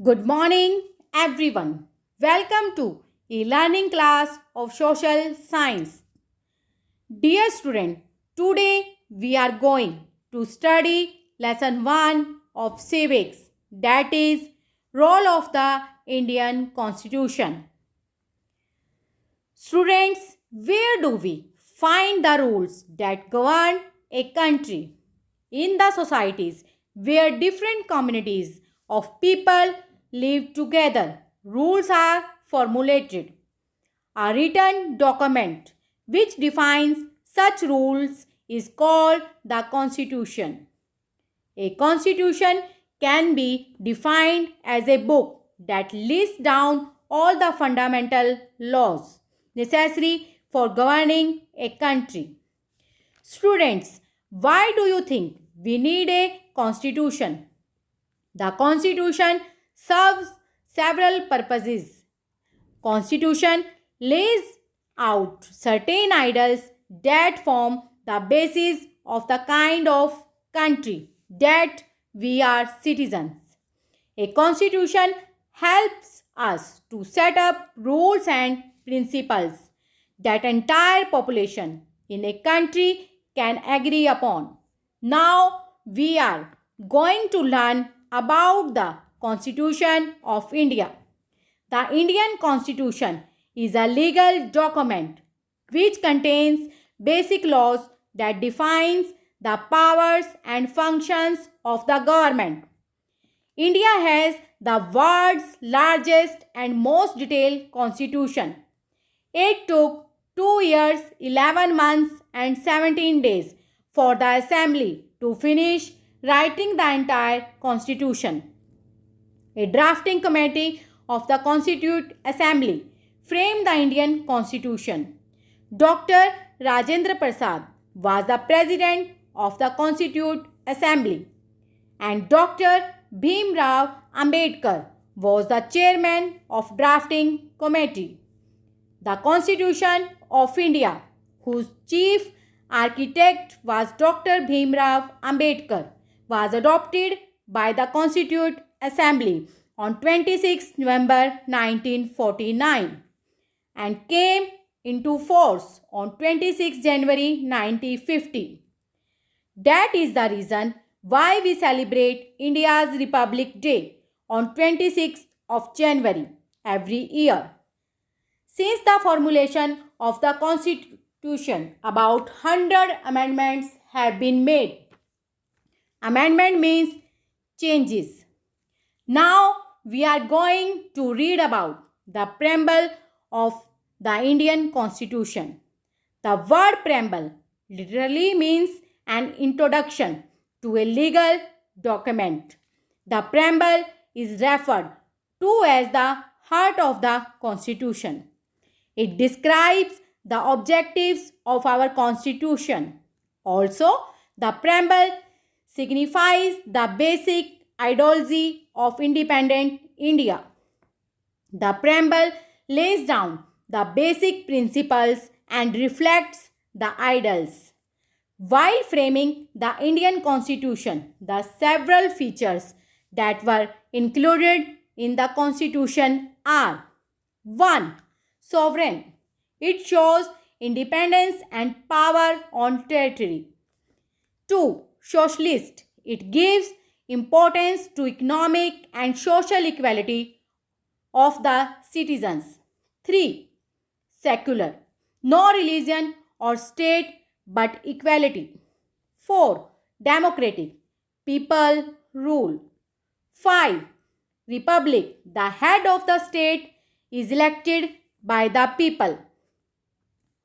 Good morning, everyone. Welcome to e-learning class of social science. Dear student, today we are going to study lesson 1 of civics, that is role of the Indian Constitution. Students, where do we find the rules that govern a country? In the societies where different communities of people live together, rules are formulated. A written document which defines such rules is called the Constitution. A constitution can be defined as a book that lists down all the fundamental laws necessary for governing a country. Students, why do you think we need a constitution? The constitution serves several purposes. Constitution lays out certain ideals that form the basis of the kind of country that we are citizens. A constitution helps us to set up rules and principles that entire population in a country can agree upon. Now we are going to learn about the Constitution of India. The Indian Constitution is a legal document which contains basic laws that defines the powers and functions of the government. India has the world's largest and most detailed constitution. It took 2 years, 11 months, and 17 days for the assembly to finish writing the entire constitution. A drafting committee of the Constituent Assembly framed the Indian Constitution. Dr. Rajendra Prasad was the president of the Constituent Assembly, and Dr. Bhim Rao Ambedkar was the chairman of drafting committee. The Constitution of India, whose chief architect was Dr. Bhim Rao Ambedkar, was adopted by the Constituent Assembly on 26 November 1949 and came into force on 26 January 1950. That is the reason why we celebrate India's Republic Day on 26th of January every year. Since the formulation of the Constitution, about 100 amendments have been made. Amendment means changes. Now we are going to read about the preamble of the Indian Constitution. The word preamble literally means an introduction to a legal document. The preamble is referred to as the heart of the Constitution. It describes the objectives of our Constitution. Also, the preamble signifies the basic ideology of independent India. The preamble lays down the basic principles and reflects the ideals. While framing the Indian Constitution, the several features that were included in the Constitution are: 1. Sovereign. It shows independence and power on territory. 2. Socialist. It gives importance to economic and social equality of the citizens. 3. Secular. No religion or state but equality. 4. Democratic. People rule. 5. Republic. The head of the state is elected by the people.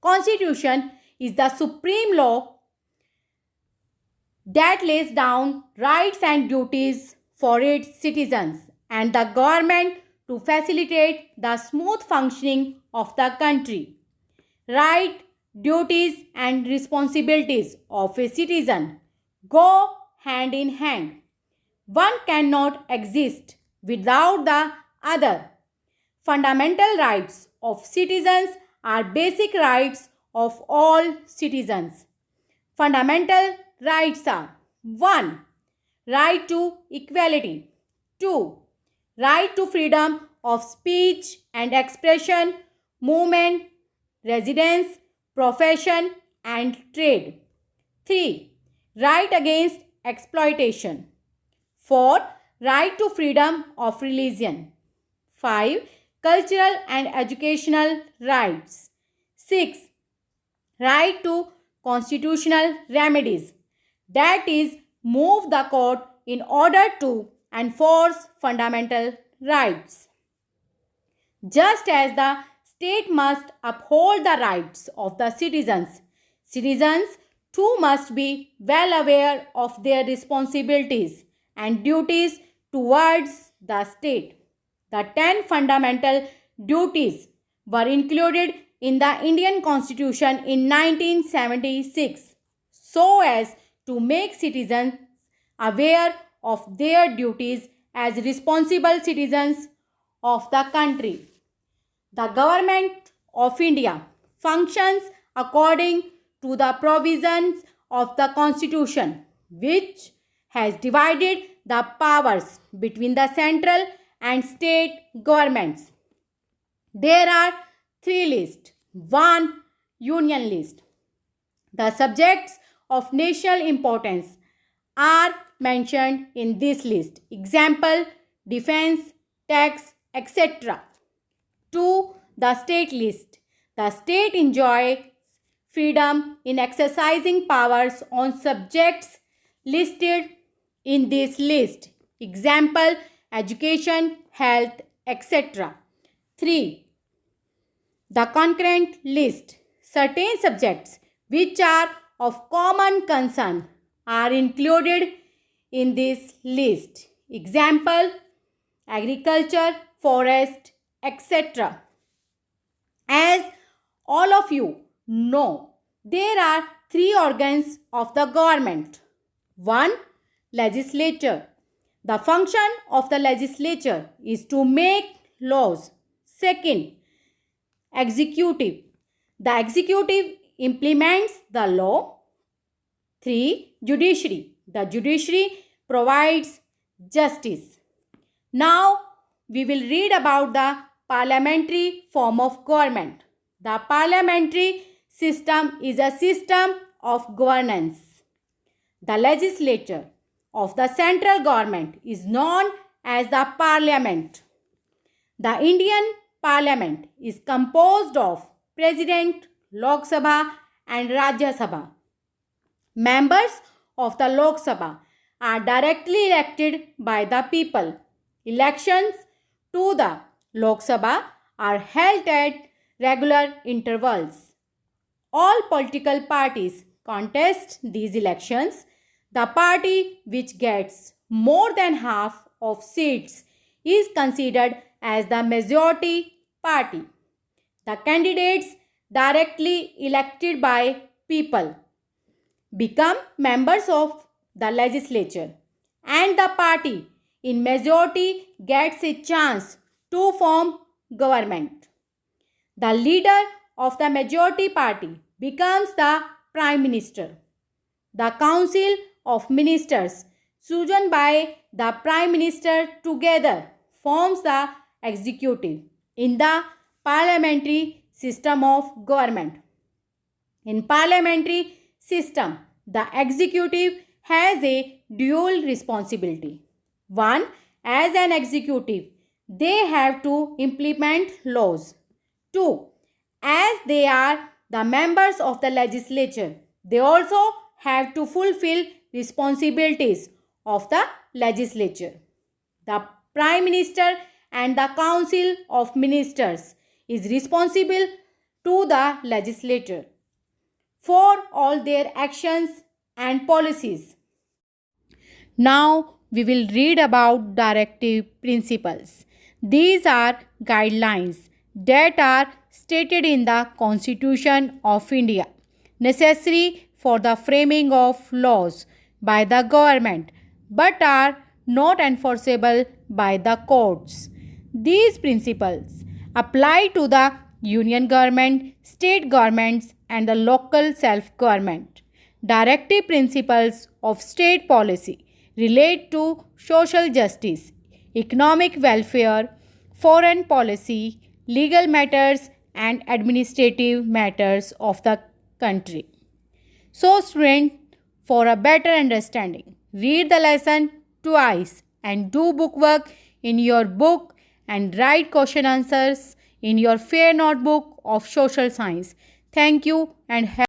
Constitution is the supreme law that lays down rights and duties for its citizens and the government to facilitate the smooth functioning of the country. Rights, duties, and responsibilities of a citizen go hand in hand. One cannot exist without the other. Fundamental rights of citizens are basic rights of all citizens. Fundamental rights are: 1. Right to equality. 2. right to freedom of speech and expression, movement, residence, profession, and trade. 3. Right against exploitation. 4. Right to freedom of religion. 5. Cultural and educational rights. 6. Right to constitutional remedies. That is, move the court in order to enforce fundamental rights. Just as the state must uphold the rights of the citizens, citizens too must be well aware of their responsibilities and duties towards the state. The 10 fundamental duties were included in the Indian Constitution in 1976 so as to make citizens aware of their duties as responsible citizens of the country. The Government of India functions according to the provisions of the Constitution, which has divided the powers between the central and state governments. There are three lists. 1. Union list. The subjects of national importance are mentioned in this list. Example, defense, tax, etc. 2. The state list. The state enjoys freedom in exercising powers on subjects listed in this list. Example, education, health, etc. 3. The concurrent list. Certain subjects which are of common concern are included in this list. Example, agriculture, forest, etc. As all of you know, there are three organs of the government. 1. Legislature. The function of the legislature is to make laws. 2. Executive. The executive implements the law. 3. Judiciary. The judiciary provides justice. Now we will read about the parliamentary form of government. The parliamentary system is a system of governance. The legislature of the central government is known as the parliament. The Indian parliament is composed of President, Lok Sabha and Rajya Sabha. Members of the Lok Sabha are directly elected by the people. Elections to the Lok Sabha are held at regular intervals. All political parties contest these elections. The party which gets more than half of seats is considered as the majority party. The candidates directly elected by people become members of the legislature, and the party in majority gets a chance to form government. The leader of the majority party becomes the prime minister. The council of ministers chosen by the prime minister together forms the executive in the parliamentary system of government. In parliamentary system, the executive has a dual responsibility. 1. As an executive, they have to implement laws. 2. As they are the members of the legislature, they also have to fulfill responsibilities of the legislature. The Prime Minister and the Council of Ministers is responsible to the legislature for all their actions and policies. Now we will read about directive principles. These are guidelines that are stated in the Constitution of India, necessary for the framing of laws by the government, but are not enforceable by the courts. These principles apply to the union government, state governments, and the local self-government. Directive principles of state policy relate to social justice, economic welfare, foreign policy, legal matters, and administrative matters of the country. So, student, for a better understanding, read the lesson twice and do bookwork in your book and write question answers in your fair notebook of social science. Thank you and have